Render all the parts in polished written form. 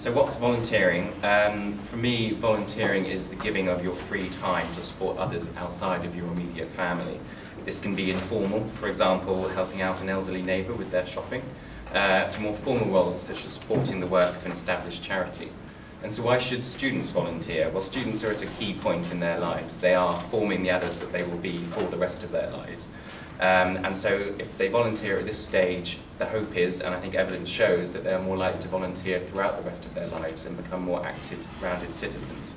So what's volunteering? For me, volunteering is the giving of your free time to support others outside of your immediate family. This can be informal, for example, helping out an elderly neighbour with their shopping, to more formal roles such as supporting the work of an established charity. And so why should students volunteer? Well, students are at a key point in their lives. They are forming the adults that they will be for the rest of their lives. And so if they volunteer at this stage, the hope is, and I think evidence shows, that they are more likely to volunteer throughout the rest of their lives and become more active, rounded citizens.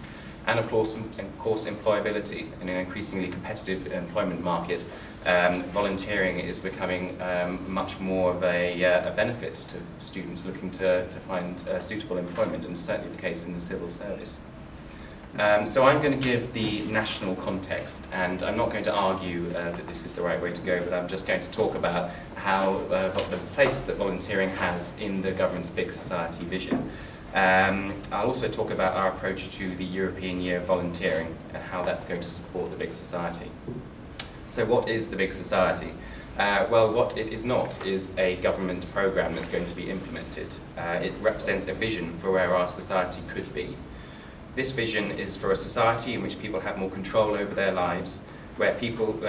And of course, employability. In an increasingly competitive employment market, volunteering is becoming much more of a benefit to students looking to find suitable employment, and certainly the case in the civil service. So I'm going to give the national context, and I'm not going to argue that this is the right way to go, but I'm just going to talk about how the place that volunteering has in the government's big society vision. I'll also talk about our approach to the European Year of Volunteering and how that's going to support the big society. So what is the big society? Well, what it is not is a government programme that's going to be implemented. It represents a vision for where our society could be. This vision is for a society in which people have more control over their lives, where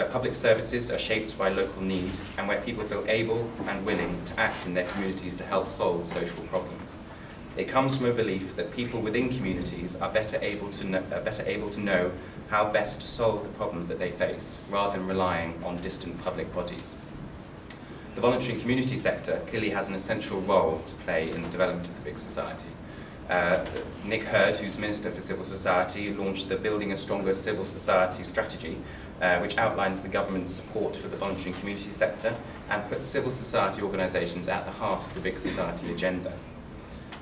public services are shaped by local need, and where people feel able and willing to act in their communities to help solve social problems. It comes from a belief that people within communities are better able to know how best to solve the problems that they face, rather than relying on distant public bodies. The voluntary and community sector clearly has an essential role to play in the development of the big society. Nick Hurd, who's Minister for Civil Society, launched the Building a Stronger Civil Society strategy, which outlines the government's support for the voluntary and community sector and puts civil society organisations at the heart of the big society agenda.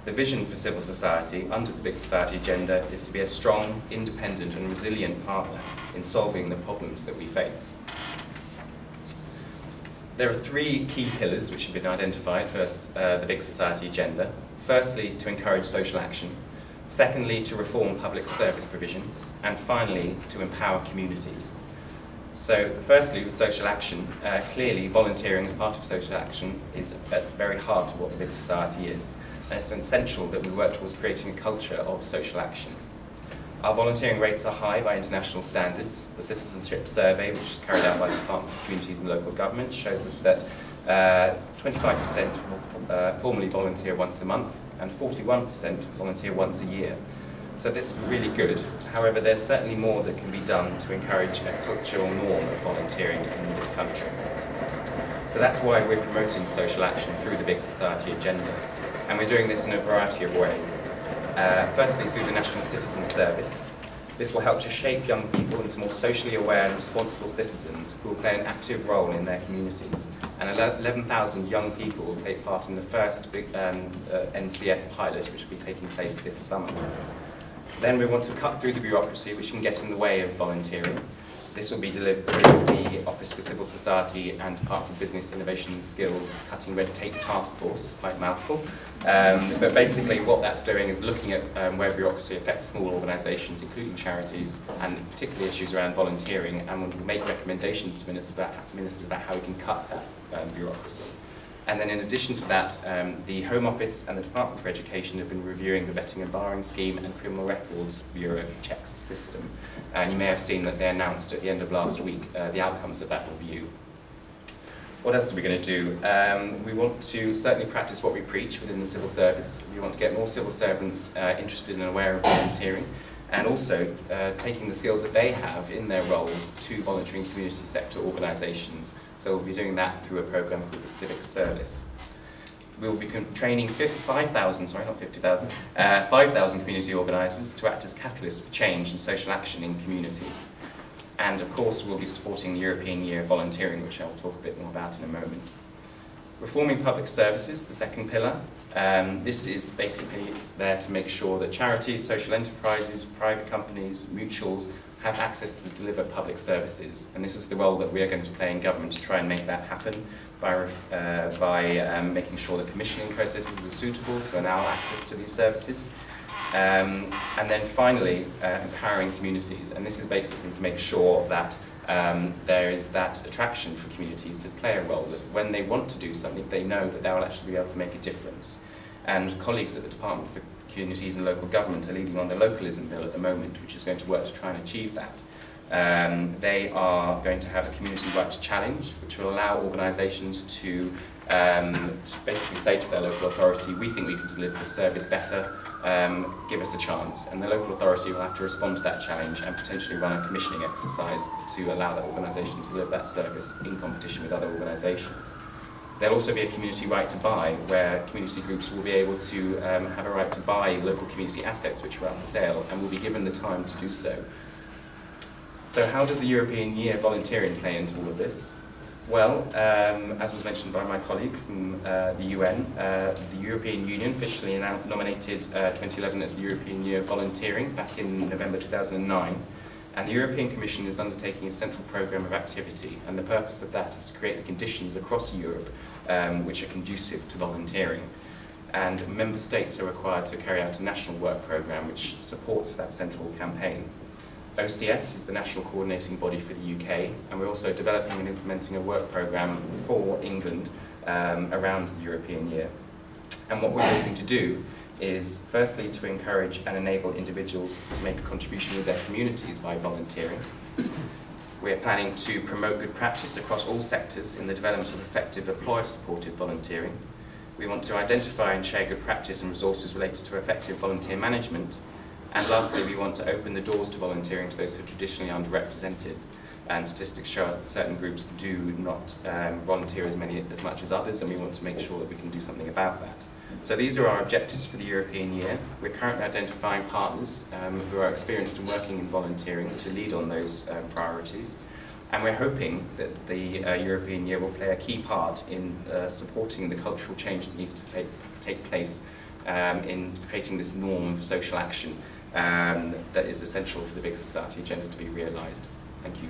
The vision for civil society under the big society agenda is to be a strong, independent and resilient partner in solving the problems that we face. There are three key pillars which have been identified for the big society agenda. Firstly, to encourage social action. Secondly, to reform public service provision. And finally, to empower communities. So, firstly, with social action, clearly volunteering as part of social action is at the very heart of what the big society is. And it's essential that we work towards creating a culture of social action. Our volunteering rates are high by international standards. The Citizenship Survey, which is carried out by the Department for Communities and Local Government, shows us that 25% formally volunteer once a month and 41% volunteer once a year. So this is really good. However, there's certainly more that can be done to encourage a cultural norm of volunteering in this country. So that's why we're promoting social action through the big society agenda. And we're doing this in a variety of ways. Firstly, through the National Citizen Service. This will help to shape young people into more socially aware and responsible citizens who will play an active role in their communities. And 11,000 young people will take part in the first big NCS pilot, which will be taking place this summer. Then we want to cut through the bureaucracy which can get in the way of volunteering. This will be delivered through the Office for Civil Society and Department for Business Innovation and Skills Cutting Red Tape Task Force. It's quite a mouthful. But basically what that's doing is looking at where bureaucracy affects small organisations, including charities, and particularly issues around volunteering, and will make recommendations to ministers about how we can cut that bureaucracy. And then in addition to that, the Home Office and the Department for Education have been reviewing the vetting and barring scheme and criminal records bureau checks system. And you may have seen that they announced at the end of last week the outcomes of that review. What else are we going to do? We want to certainly practice what we preach within the civil service. We want to get more civil servants interested and aware of volunteering, and also taking the skills that they have in their roles to voluntary and community sector organisations. So we'll be doing that through a programme called the Civic Service. We will be training 5,000 community organisers to act as catalysts for change and social action in communities. And of course we'll be supporting the European Year of Volunteering, which I will talk a bit more about in a moment. Reforming public services, the second pillar. This is basically there to make sure that charities, social enterprises, private companies, mutuals have access to deliver public services. And this is the role that we are going to play in government to try and make that happen by making sure that commissioning processes are suitable to allow access to these services. And then finally, empowering communities. And this is basically to make sure that there is that attraction for communities to play a role, that when they want to do something, they know that they will actually be able to make a difference. And colleagues at the Department for communities and local government are leading on the localism bill at the moment, which is going to work to try and achieve that. They are going to have a community right to challenge, which will allow organisations to basically say to their local authority, we think we can deliver the service better, give us a chance. And the local authority will have to respond to that challenge and potentially run a commissioning exercise to allow that organisation to deliver that service in competition with other organisations. There'll also be a community right to buy, where community groups will be able to have a right to buy local community assets which are up for sale and will be given the time to do so. So how does the European Year volunteering play into all of this? Well, as was mentioned by my colleague from the UN, the European Union officially nominated 2011 as the European Year of Volunteering back in November 2009. And the European Commission is undertaking a central programme of activity, and the purpose of that is to create the conditions across Europe which are conducive to volunteering. And member states are required to carry out a national work programme which supports that central campaign. OCS is the national coordinating body for the UK, and we're also developing and implementing a work programme for England around the European Year. And what we're hoping to do is firstly to encourage and enable individuals to make a contribution with their communities by volunteering. We're planning to promote good practice across all sectors in the development of effective employer-supported volunteering. We want to identify and share good practice and resources related to effective volunteer management. And lastly, we want to open the doors to volunteering to those who are traditionally underrepresented. And statistics show us that certain groups do not volunteer as much as others, and we want to make sure that we can do something about that. So these are our objectives for the European Year. We're currently identifying partners who are experienced in working in volunteering to lead on those priorities. And we're hoping that the European Year will play a key part in supporting the cultural change that needs to take place in creating this norm of social action that is essential for the big society agenda to be realised. Thank you.